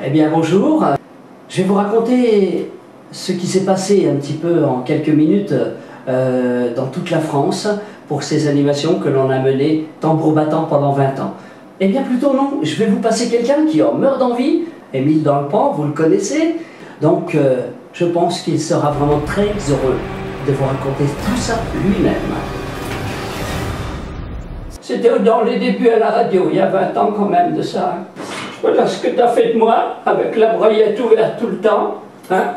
Eh bien bonjour, je vais vous raconter ce qui s'est passé un petit peu en quelques minutes dans toute la France pour ces animations que l'on a menées tambour battant pendant 20 ans. Eh bien plutôt non, je vais vous passer quelqu'un qui en meurt d'envie, Émile dans le Pan, vous le connaissez, donc je pense qu'il sera vraiment très heureux de vous raconter tout ça lui-même. C'était dans les débuts à la radio, il y a 20 ans quand même de ça. Voilà ce que tu as fait de moi, avec la broyette ouverte tout le temps. Hein?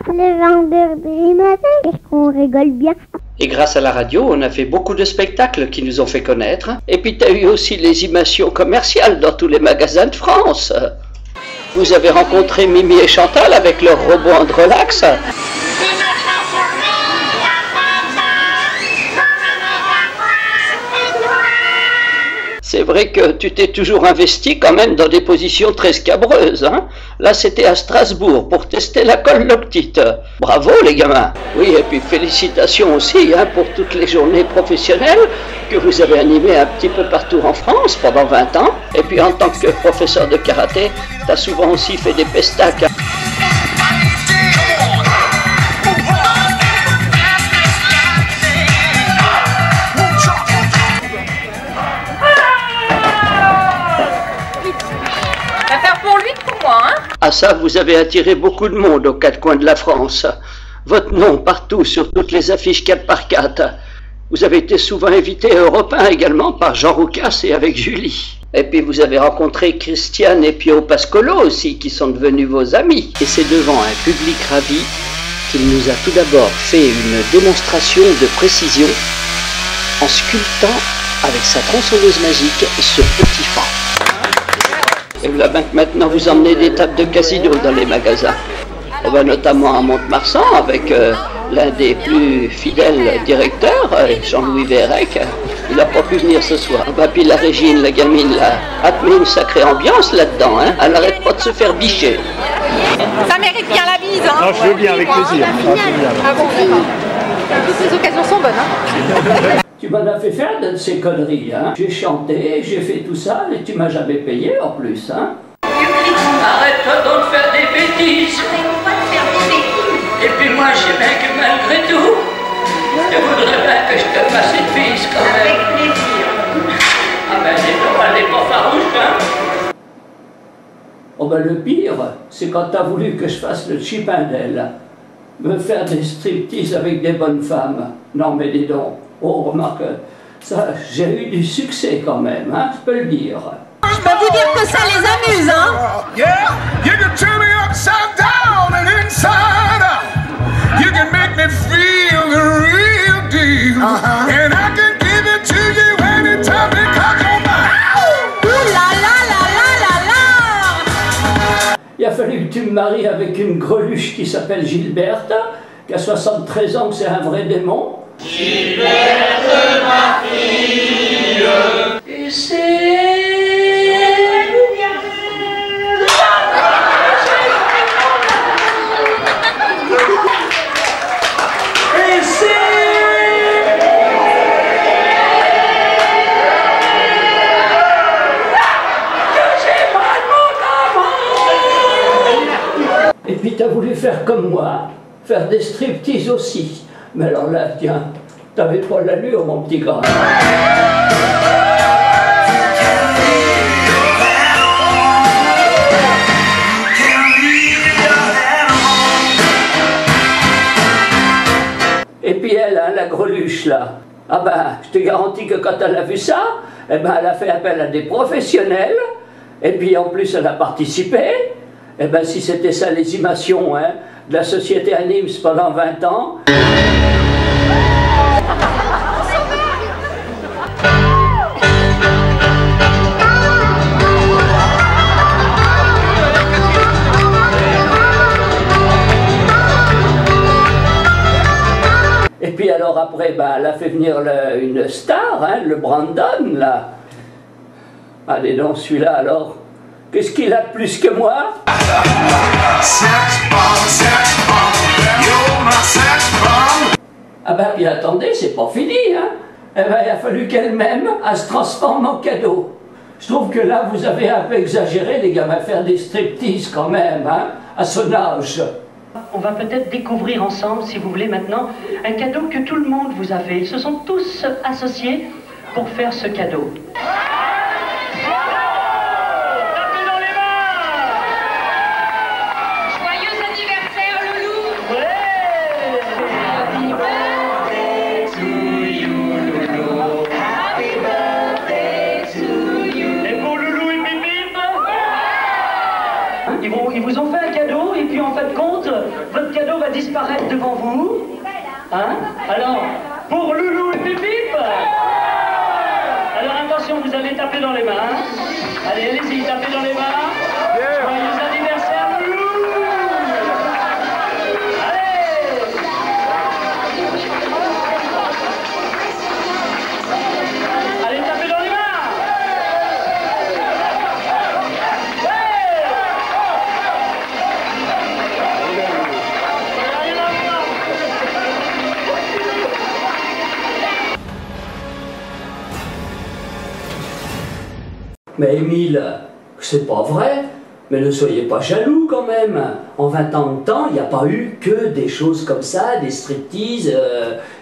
Le vendredi matin, qu'est-ce qu'on rigole bien. Et grâce à la radio, on a fait beaucoup de spectacles qui nous ont fait connaître. Et puis tu as eu aussi les émissions commerciales dans tous les magasins de France. Vous avez rencontré Mimi et Chantal avec leur robot Andrelax. C'est vrai que tu t'es toujours investi quand même dans des positions très scabreuses. Hein? Là, c'était à Strasbourg pour tester la colle Loctite. Bravo les gamins. Oui, et puis félicitations aussi hein, pour toutes les journées professionnelles que vous avez animées un petit peu partout en France pendant 20 ans. Et puis en tant que professeur de karaté, tu as souvent aussi fait des pestacs. Ah ça, vous avez attiré beaucoup de monde aux quatre coins de la France. Votre nom partout sur toutes les affiches 4x4. Vous avez été souvent invité à Europe 1 également par Jean Roucas et avec Julie. Et puis vous avez rencontré Christiane et Pio Pascolo aussi, qui sont devenus vos amis. Et c'est devant un public ravi qu'il nous a tout d'abord fait une démonstration de précision en sculptant avec sa tronçonneuse magique ce petit fan. Et voilà bien que maintenant vous emmenez des tables de casino dans les magasins. On va notamment à Mont-de-Marsan avec l'un des plus fidèles directeurs, Jean-Louis Vérec. Il n'a pas pu venir ce soir. Bah, puis la Régine, la gamine, là, a mis une sacrée ambiance là-dedans. Hein. Elle n'arrête pas de se faire bicher. Ça mérite bien la bise. Hein. Non, je veux bien, avec plaisir. Ah bon, d'accord. Toutes les occasions sont bonnes. Hein. Tu m'en as fait faire de ces conneries, hein. J'ai chanté, j'ai fait tout ça, et tu m'as jamais payé en plus, hein. Arrête-toi donc de faire des bêtises. Arrête pas de faire des bêtises. Et puis moi, je sais bien que malgré tout, je voudrais bien que je te fasse une bise quand même. Avec plaisir. Ah ben, elle n'est pas farouche, hein. Oh ben, le pire, c'est quand t'as voulu que je fasse le Chippendale. Me faire des striptease avec des bonnes femmes. Non mais dis donc. Oh, remarque, ça, j'ai eu du succès quand même, hein, je peux le dire. Je peux vous dire que ça les amuse, hein. Yeah, you can turn me upside down and inside out. You can make me feel the real deal. And I can give it to you anytime because you're mine. Ouh là là là là là là. Il a fallu que tu me maries avec une greluche qui s'appelle Gilberte, qui a 73 ans, c'est un vrai démon. Gilberte, ma fille, et c'est... Et puis t'as voulu faire comme moi, faire des striptease aussi. Mais alors là, tiens, t'avais pas l'allure, mon petit gars. Et puis elle, hein, la greluche là, ah ben, je te garantis que quand elle a vu ça, eh ben, elle a fait appel à des professionnels, et puis en plus elle a participé. Eh ben, si c'était ça les émissions hein, de la société Animes pendant 20 ans. Et puis alors après, bah, elle a fait venir une star, hein, le Brandon, là. Allez donc, celui-là alors, qu'est-ce qu'il a de plus que moi? Ah ben, puis attendez, c'est pas fini, hein. Eh ben, il a fallu qu'elle-même, elle se transforme en cadeau. Je trouve que là, vous avez un peu exagéré, les gamins, faire des striptease quand même, hein, à son âge. On va peut-être découvrir ensemble, si vous voulez maintenant, un cadeau que tout le monde vous a fait. Ils se sont tous associés pour faire ce cadeau. Tapez dans les mains! Joyeux anniversaire, Loulou! Happy birthday to you, Loulou. Happy birthday to you. Et pour Loulou et Pipip? Ils vous ont fait un cadeau et puis en fin de compte, votre cadeau va disparaître devant vous. Hein? Alors, pour Loulou et Pipip? Alors attention, vous allez taper dans les mains. Allez, allez-y, tapez dans les mains. Joyeux anniversaire, Loulou! Allez! Allez, tapez dans les mains! Mais Émile, c'est pas vrai. Mais ne soyez pas jaloux quand même. En 20 ans de temps, il n'y a pas eu que des choses comme ça, des striptease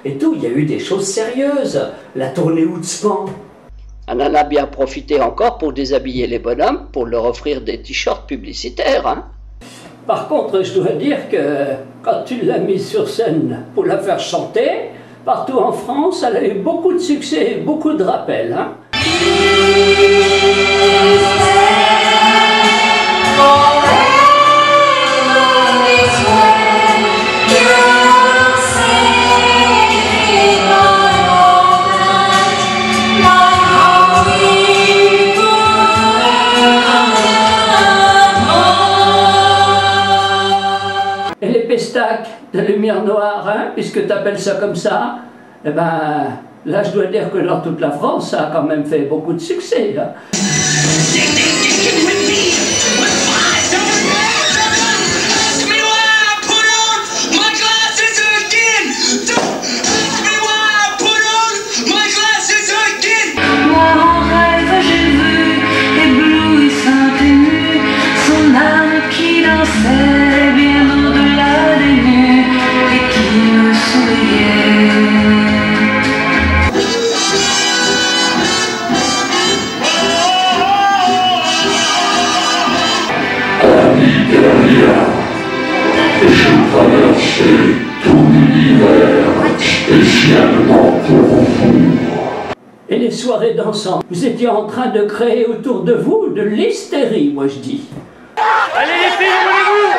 et tout. Il y a eu des choses sérieuses. La tournée Outspan. On en a bien profité encore pour déshabiller les bonhommes, pour leur offrir des t-shirts publicitaires. Hein. Par contre, je dois dire que quand tu l'as mise sur scène pour la faire chanter, partout en France, elle a eu beaucoup de succès, beaucoup de rappels. Hein. Et les pestacs de lumière noire, hein, puisque tu appelles ça comme ça, eh ben, là je dois dire que dans toute la France, ça a quand même fait beaucoup de succès. Hein. Et les soirées dansant, vous étiez en train de créer autour de vous de l'hystérie, moi je dis. Allez les filles,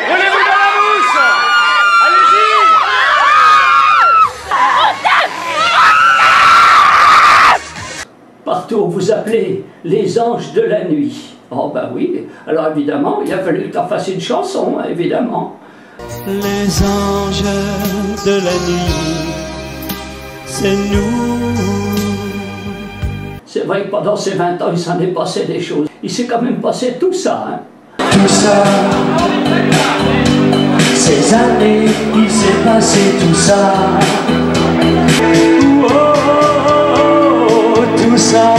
roulez-vous dans la mousse! Allez-y! Partout on vous appelait les anges de la nuit. Oh ben oui, alors évidemment, il a fallu que tu en fasses une chanson, hein, évidemment. Les anges de la nuit, c'est nous. C'est vrai que pendant ces 20 ans, il s'en est passé des choses. Il s'est quand même passé tout ça. Hein. Tout ça, ces années, il s'est passé tout ça. Oh, oh, oh, tout ça.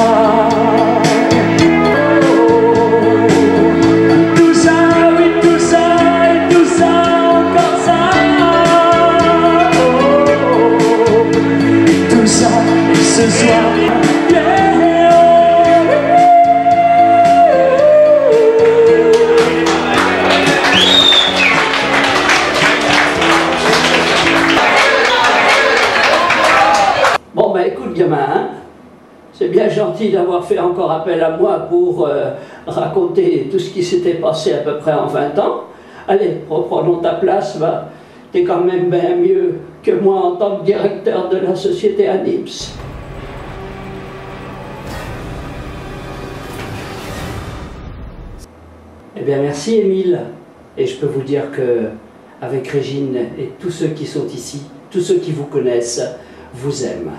Ce soir, bon ben écoute gamin, hein, c'est bien gentil d'avoir fait encore appel à moi pour raconter tout ce qui s'était passé à peu près en 20 ans. Allez, reprenons ta place, va. T'es quand même bien mieux que moi en tant que directeur de la société ANIPS. Eh bien merci Émile, et je peux vous dire que avec Régine et tous ceux qui sont ici, tous ceux qui vous connaissent, vous aiment.